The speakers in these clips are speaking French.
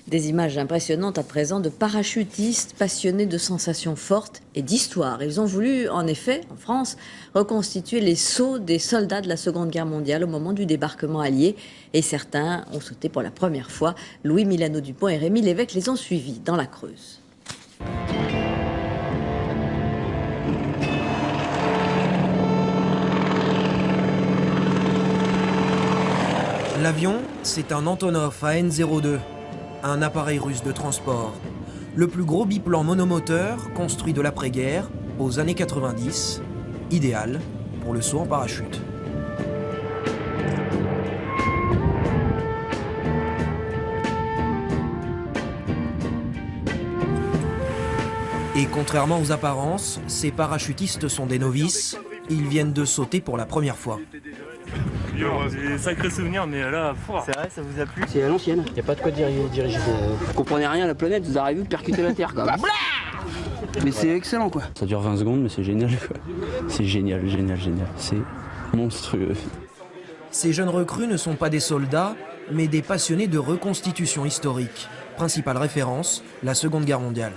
Des images impressionnantes à présent de parachutistes passionnés de sensations fortes et d'histoire. Ils ont voulu, en effet, en France, reconstituer les sauts des soldats de la Seconde Guerre mondiale au moment du débarquement allié. Et certains ont sauté pour la première fois. Louis Milano-Dupont et Rémi Lévesque les ont suivis dans la Creuse. L'avion, c'est un Antonov AN-02, un appareil russe de transport. Le plus gros biplan monomoteur construit de l'après-guerre aux années 90, idéal pour le saut en parachute. Et contrairement aux apparences, ces parachutistes sont des novices. Ils viennent de sauter pour la première fois. Des sacrés souvenirs, mais là, c'est vrai, ça vous a plu? C'est à l'ancienne. Il n'y a pas de quoi diriger. Vous comprenez rien à la planète, vous arrivez, vous percutez la Terre. Mais c'est excellent, quoi. Ça dure 20 secondes, mais c'est génial, quoi. C'est génial. C'est monstrueux. Ces jeunes recrues ne sont pas des soldats, mais des passionnés de reconstitution historique. Principale référence, la Seconde Guerre mondiale.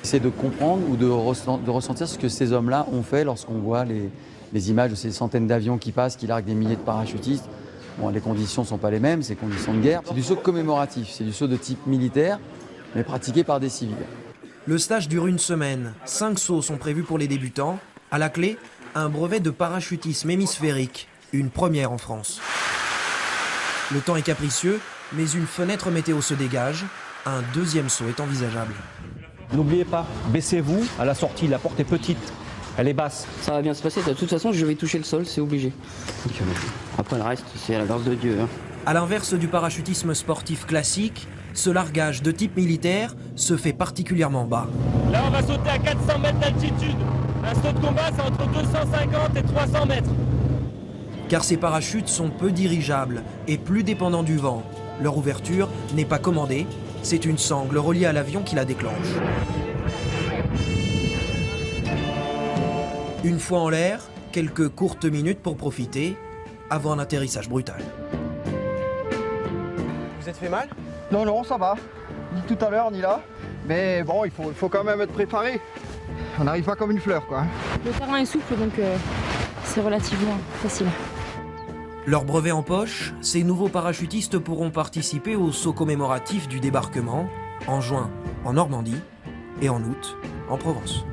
C'est de comprendre ou de ressentir ce que ces hommes-là ont fait lorsqu'on voit les images de ces centaines d'avions qui passent, qui larguent des milliers de parachutistes. Bon, les conditions ne sont pas les mêmes, c'est conditions de guerre. C'est du saut commémoratif, c'est du saut de type militaire, mais pratiqué par des civils. Le stage dure une semaine. 5 sauts sont prévus pour les débutants. À la clé, un brevet de parachutisme hémisphérique, une première en France. Le temps est capricieux, mais une fenêtre météo se dégage. Un deuxième saut est envisageable. N'oubliez pas, baissez-vous. À la sortie, la porte est petite, elle est basse. Ça va bien se passer, de toute façon je vais toucher le sol, c'est obligé. Après le reste, c'est à la grâce de Dieu. À l'inverse du parachutisme sportif classique, ce largage de type militaire se fait particulièrement bas. là, on va sauter à 400 mètres d'altitude. Un saut de combat, c'est entre 250 et 300 mètres. Car ces parachutes sont peu dirigeables et plus dépendants du vent. Leur ouverture n'est pas commandée, c'est une sangle reliée à l'avion qui la déclenche. Une fois en l'air, quelques courtes minutes pour profiter, avant un atterrissage brutal. Vous êtes fait mal? Non, ça va. Ni tout à l'heure, ni là. Mais bon, il faut quand même être préparé. On n'arrive pas comme une fleur, quoi. Le terrain est souple, donc c'est relativement facile. Leur brevet en poche, ces nouveaux parachutistes pourront participer au saut commémoratif du débarquement en juin en Normandie et en août en Provence.